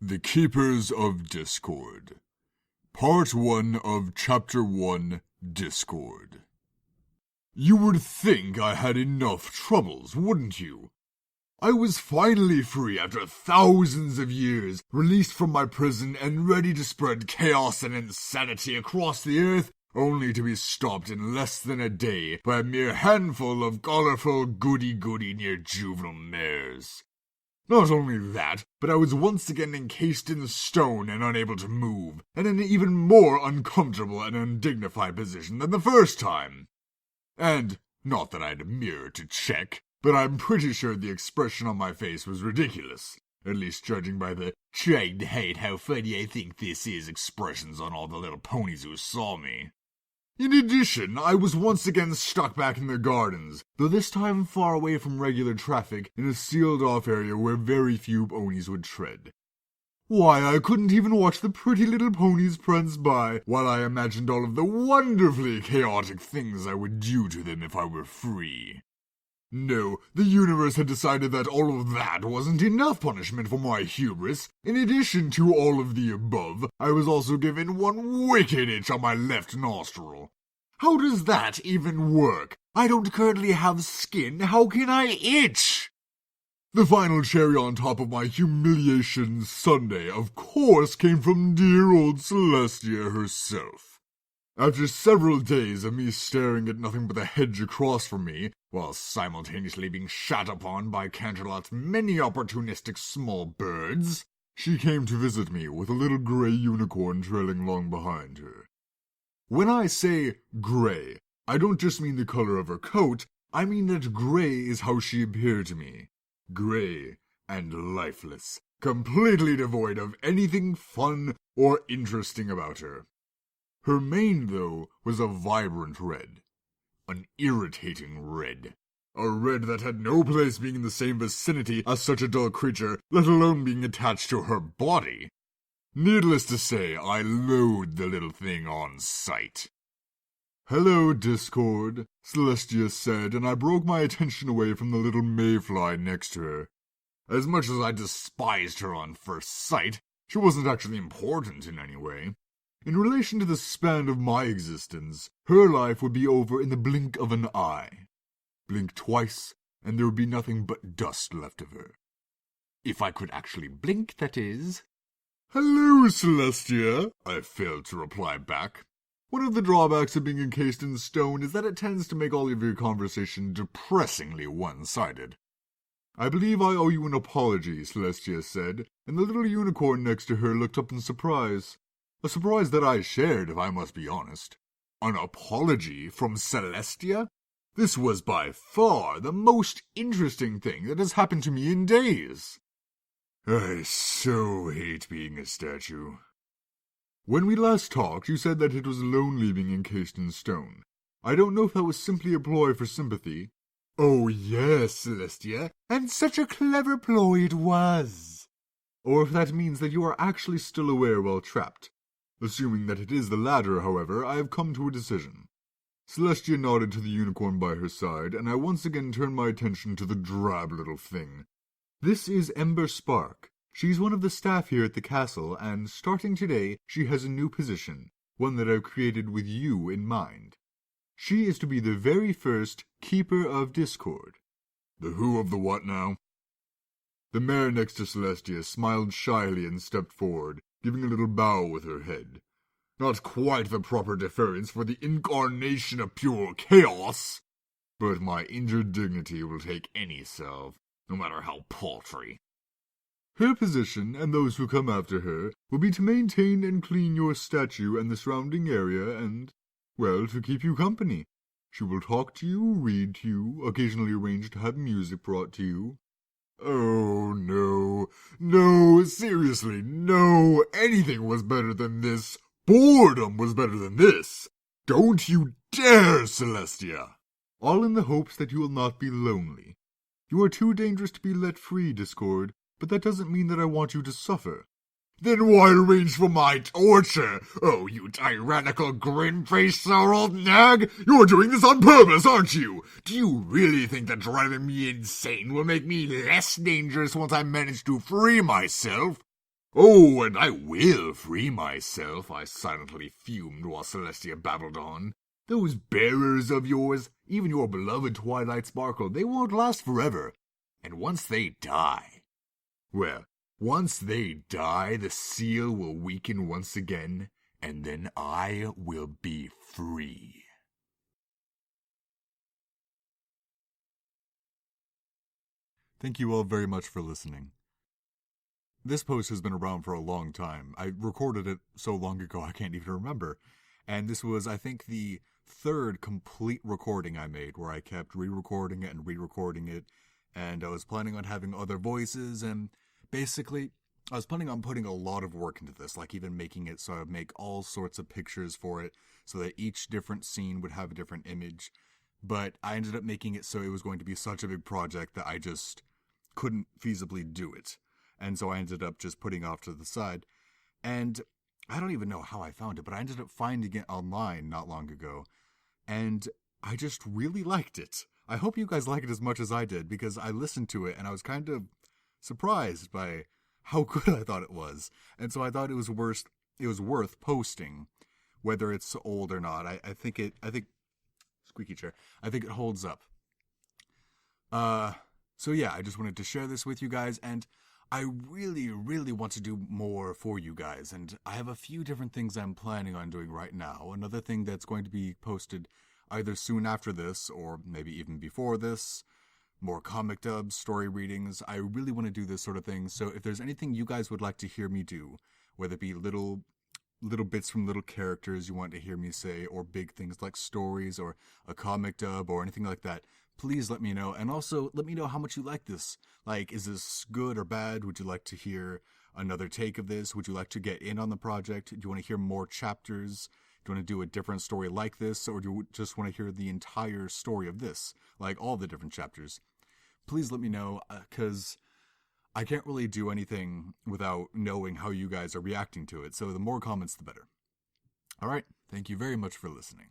The Keepers of Discord. Part 1 of Chapter 1, Discord. You would think I had enough troubles, wouldn't you? I was finally free after thousands of years, released from my prison and ready to spread chaos and insanity across the earth, only to be stopped in less than a day by a mere handful of colorful goody-goody near juvenile mares. Not only that, but I was once again encased in stone and unable to move, and in an even more uncomfortable and undignified position than the first time. And, not that I had a mirror to check, but I'm pretty sure the expression on my face was ridiculous, at least judging by the trying to hide how funny I think this is expressions on all the little ponies who saw me. In addition, I was once again stuck back in the gardens, though this time far away from regular traffic in a sealed-off area where very few ponies would tread. Why, I couldn't even watch the pretty little ponies prance by, while I imagined all of the wonderfully chaotic things I would do to them if I were free. No, the universe had decided that all of that wasn't enough punishment for my hubris. In addition to all of the above, I was also given one wicked itch on my left nostril. How does that even work? I don't currently have skin. How can I itch? The final cherry on top of my humiliation sundae, of course, came from dear old Celestia herself. After several days of me staring at nothing but the hedge across from me, while simultaneously being shat upon by Canterlot's many opportunistic small birds, she came to visit me with a little grey unicorn trailing along behind her. When I say grey, I don't just mean the color of her coat, I mean that grey is how she appeared to me. Grey and lifeless, completely devoid of anything fun or interesting about her. Her mane, though, was a vibrant red. An irritating red. A red that had no place being in the same vicinity as such a dull creature, let alone being attached to her body. Needless to say, I loathed the little thing on sight. "Hello, Discord," Celestia said, and I broke my attention away from the little mayfly next to her. As much as I despised her on first sight, she wasn't actually important in any way. In relation to the span of my existence, her life would be over in the blink of an eye. Blink twice, and there would be nothing but dust left of her. If I could actually blink, that is. "Hello, Celestia," I failed to reply back. One of the drawbacks of being encased in stone is that it tends to make all of your conversation depressingly one-sided. "I believe I owe you an apology," Celestia said, and the little unicorn next to her looked up in surprise. A surprise that I shared, if I must be honest. An apology from Celestia? This was by far the most interesting thing that has happened to me in days. I so hate being a statue. When we last talked, you said that it was lonely being encased in stone. I don't know if that was simply a ploy for sympathy. Oh yes, Celestia, and such a clever ploy it was. Or if that means that you are actually still aware while trapped. Assuming that it is the latter, however, I have come to a decision. Celestia nodded to the unicorn by her side, and I once again turned my attention to the drab little thing. This is Ember Spark. She's one of the staff here at the castle, and starting today, she has a new position, one that I've created with you in mind. She is to be the very first Keeper of Discord. The who of the what now? The mare next to Celestia smiled shyly and stepped forward, giving a little bow with her head. Not quite the proper deference for the incarnation of pure chaos, but my injured dignity will take any salve, no matter how paltry. Her position, and those who come after her, will be to maintain and clean your statue and the surrounding area and, well, to keep you company. She will talk to you, read to you, occasionally arrange to have music brought to you. Oh, no, seriously, no, anything was better than this. Boredom was better than this. Don't you dare, Celestia. All in the hopes that you will not be lonely. You are too dangerous to be let free, Discord, but that doesn't mean that I want you to suffer. Then why arrange for my torture? Oh, you tyrannical, grin-faced, sour old nag! You're doing this on purpose, aren't you? Do you really think that driving me insane will make me less dangerous once I manage to free myself? Oh, and I will free myself, I silently fumed while Celestia babbled on. Those bearers of yours, even your beloved Twilight Sparkle, they won't last forever. And once they die, well, once they die, the seal will weaken once again, and then I will be free. Thank you all very much for listening. This post has been around for a long time. I recorded it so long ago I can't even remember. And this was, I think, the third complete recording I made where I kept re-recording it and re-recording it. And I was planning on having other voices, and basically I was planning on putting a lot of work into this, like even making it so I would make all sorts of pictures for it so that each different scene would have a different image. But I ended up making it so it was going to be such a big project that I just couldn't feasibly do it. And so I ended up just putting it off to the side. And I don't even know how I found it, but I ended up finding it online not long ago. And I just really liked it. I hope you guys like it as much as I did, because I listened to it and I was kind of surprised by how good I thought it was. And so I thought it was worth posting, whether it's old or not. I think squeaky chair. I think it holds up. So yeah, I just wanted to share this with you guys, and I really, really want to do more for you guys, and I have a few different things I'm planning on doing right now. Another thing that's going to be posted either soon after this, or maybe even before this, more comic dubs, story readings. I really want to do this sort of thing, so if there's anything you guys would like to hear me do, whether it be little bits from little characters you want to hear me say, or big things like stories, or a comic dub, or anything like that, please let me know. And also, let me know how much you like this. Like, is this good or bad? Would you like to hear another take of this? Would you like to get in on the project? Do you want to hear more chapters? Do you want to do a different story like this? Or do you just want to hear the entire story of this? Like, all the different chapters? Please let me know, because I can't really do anything without knowing how you guys are reacting to it. So the more comments, the better. All right. Thank you very much for listening.